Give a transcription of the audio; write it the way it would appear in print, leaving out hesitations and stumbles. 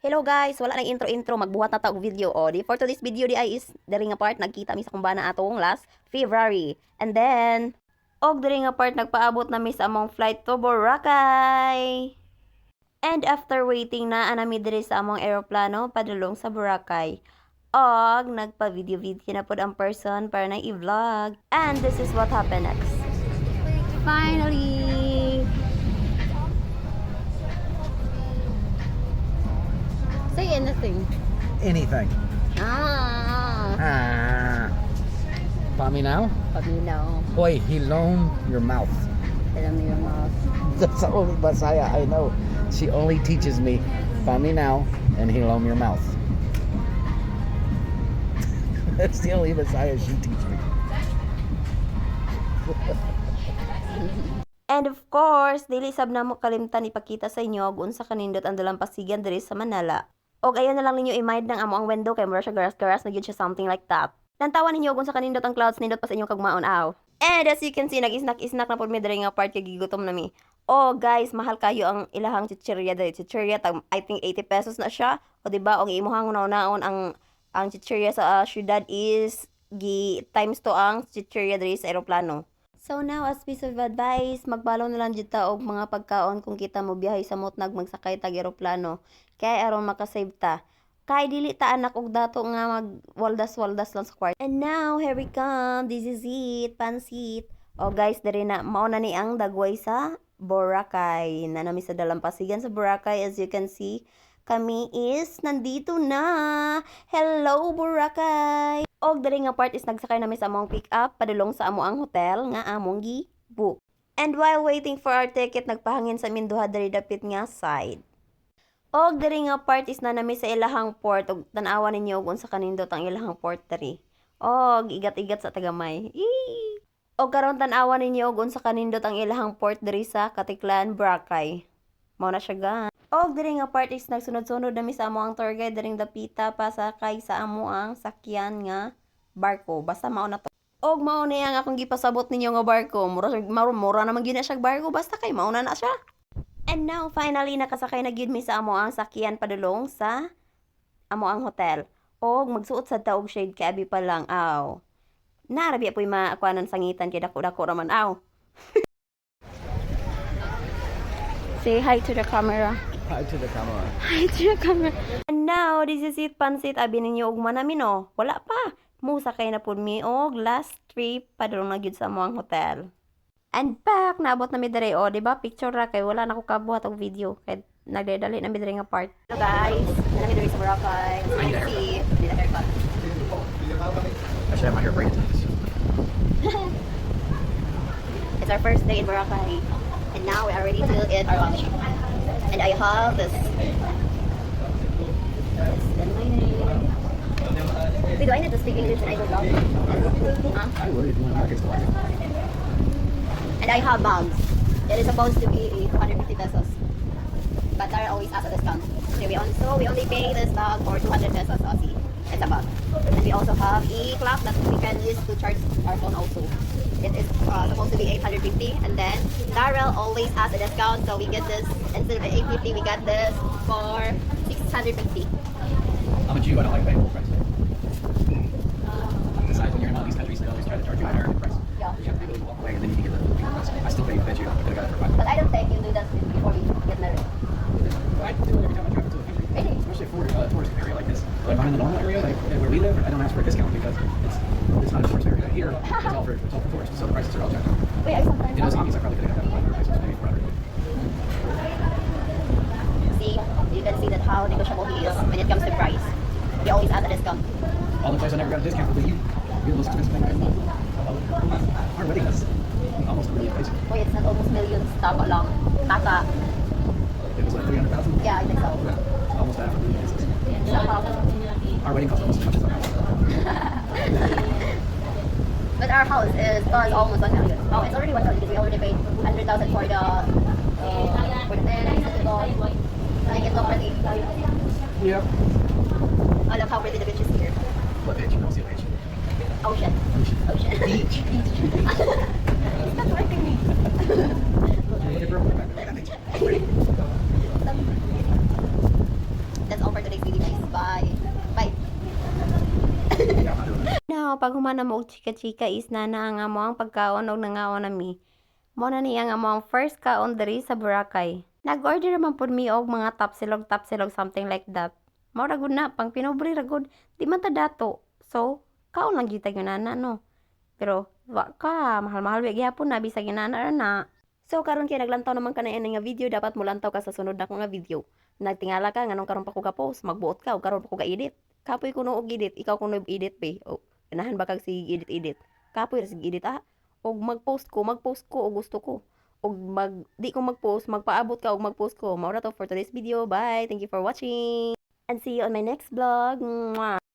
Hello guys, wala na intro-intro, magbuhat na ta og video o. For today's video di ay is diri nga part nagkita mi sa kumbana atong last February. And then diri nga part nagpaabot na mi sa among flight to Boracay. And after waiting na anami diri sa among eroplano padulong sa Boracay. Nagpa-video-video na pod ang person para na i-vlog. And this is what happened next. Finally! Say anything. Anything. Paminaw? Paminaw. Hoy, hilom your mouth. Alam mo yung mouth. That's the only Bisaya I know. She only teaches me paminaw and hilom your mouth. That's the only Bisaya she teaches me. And of course, dili sab na mo kalimtan ipakita sa inyo kung unsa kanindot ang dalampasigan diri sa Manala. Og ayon na lang ninyo i-mind ng amo ang window kay mura siya garas-garas na gyud siya something like that. Nantawan ninyo kung sa kanindot ang clouds nindot pa sa inyong kagmaon aw. And as you can see, nag-isnak-isnak na pod mi diri nga part kay gigutom na mi. Guys, mahal kayo ang ilahang chichirya diri. Chichirya I think 80 pesos na siya. O di ba, og imuhang naon ang chichirya sa syudad is times to ang chichirya diri sa eroplano. So now, as piece of advice, magbalaw na lang dito og mga pagkaon kung kita mo biyahe sa motnag magsakay tag eroplano. Kay aron makasave ta. Kay dili ta anak og dato nga magwaldas-waldas lang sa kwarto. And now, here we come. This is it, pansit. Guys, diri na mao na ni ang dagway sa Boracay. Nanami sa dalampasigan sa Boracay, as you can see. Kami is nandito na. Hello, Boracay! Diri nga part is nagsakay nami sa among pick up padulong sa amo ang hotel nga among gi-book. And while waiting for our ticket, nagpahangin sa minduha diri dapit nga side. Diri nga part is na nami sa ilahang port ug tan-awa ninyo kung sa kanindot ang ilahang port diri. Igat-igat sa tagamay. Karon tan-awa ninyo kung sa kanindot ang ilahang port diri sa Katiklan, Boracay. Mao na siya gan. Diri nga part is nagsunod-sunod nami sa amo ang tour guide diring dapita pa sakay sa amo ang sakyan nga barko. Basta mao na to. Mao na yang akong gipasabot ninyo nga barko. Mura naman gyud na siya barko basta kay mao na siya. And now finally nakasakay na gyud mi sa amo ang sakyan padulong sa amo ang hotel. Magsuot sa taog shade kay abi pa lang aw. Narabi apoy maakuanan sangitan kay dako-dako raman aw. Say hi to the camera. Hi to the camera. Hi to the camera. And now, this is it, pansit. Abi ninyo og manami no. Wala pa. Musakay na pud mi og last trip padulong na gyud sa among hotel. And back naabot na mi diri di ba? Picture ra kay wala na ko kabuhat og video kay nagdadali na mi diri nga part. Hello guys, nami diri sa Boracay. See, dili haircut. I should have my hair braided. It's our first day in Boracay. And now we are ready to eat our lunch. And I have this. Wait, do I need to speak English when I go down? I would if you want to market store. And I have bags. It is supposed to be 250 pesos. But Tara always asks a discount. So we only pay this bag for 200 pesos Aussie. It's a bag. And we also have a clock that we can use to charge our phone also. It is supposed to be 850, and then Darrell always has a discount, so we get this instead of 850, we got this for 650. I'm a Jew, I don't like paying full price. Besides, when you're in all these countries, they always try to charge you a higher price. Yeah. You have to really walk away, and then you can get the price. I still pay you, I could have got it for $5. But I don't think you do that before we get married. I do it every time I travel to a country. Really? Especially for a tourist area like this. But if I'm in the normal area, like where we live, I don't ask for a discount because it's not a tourist area. Here, it's all for tourists, so the prices are all jacked up. Wait, I sometimes You know, zombies, I probably could have had that for $5 maybe $4. see, you can see that how negotiable he is when it comes to price. He always has a discount. All the places I never got a discount, but you're the most expensive thing I have. Our wedding was almost $1 million. Wait, it's not almost millions. Taka lang. Taka. It was like 300,000. Yeah, I think so. Almost half a million pesos. Our wedding cost almost as much as our house. But our house is almost 1 million. It's already 1 million because we already paid 100,000 for the tenants, the dog. I think it's already. Yeah. I love how pretty the beach is here. What beach? I don't see a beach. Ocean. Ocean. Beach. Stop correcting me. Look at her over there. That beach. That's over Bye. Bye. Yeah, I'm not doing that. Now, pag humana mo og chika-chika is na nga mo ang pagkaon og nangaon nami. Mo na niya nga mo ang first kaon diri sa Boracay. Nag-order naman pud mi og mga tapsilog something like that. Mao ra gud na pang pinobre ra gud. Di man ta dato. So, kaon lang gyud yun nana no. Pero wa ka mahal-mahal wa gyapon na bisag inana ra na. So karon kay naglantaw naman ka na nga video, dapat mo lantaw ka sa sunod na ko nga video. Nagtingala ka nganong karon pa ko ga-post, magbuot ka og karon pa ko ga-edit. Kapoy ko no og edit, ikaw kuno edit pe. O ganahan ba kag sige edit. Kapoy ra sige edit og mag-post ko og gusto ko. Og di ko mag-post, magpaabot ka og mag-post ko. Mao ra to for today's video. Bye. Thank you for watching. And see you on my next vlog. Mwah.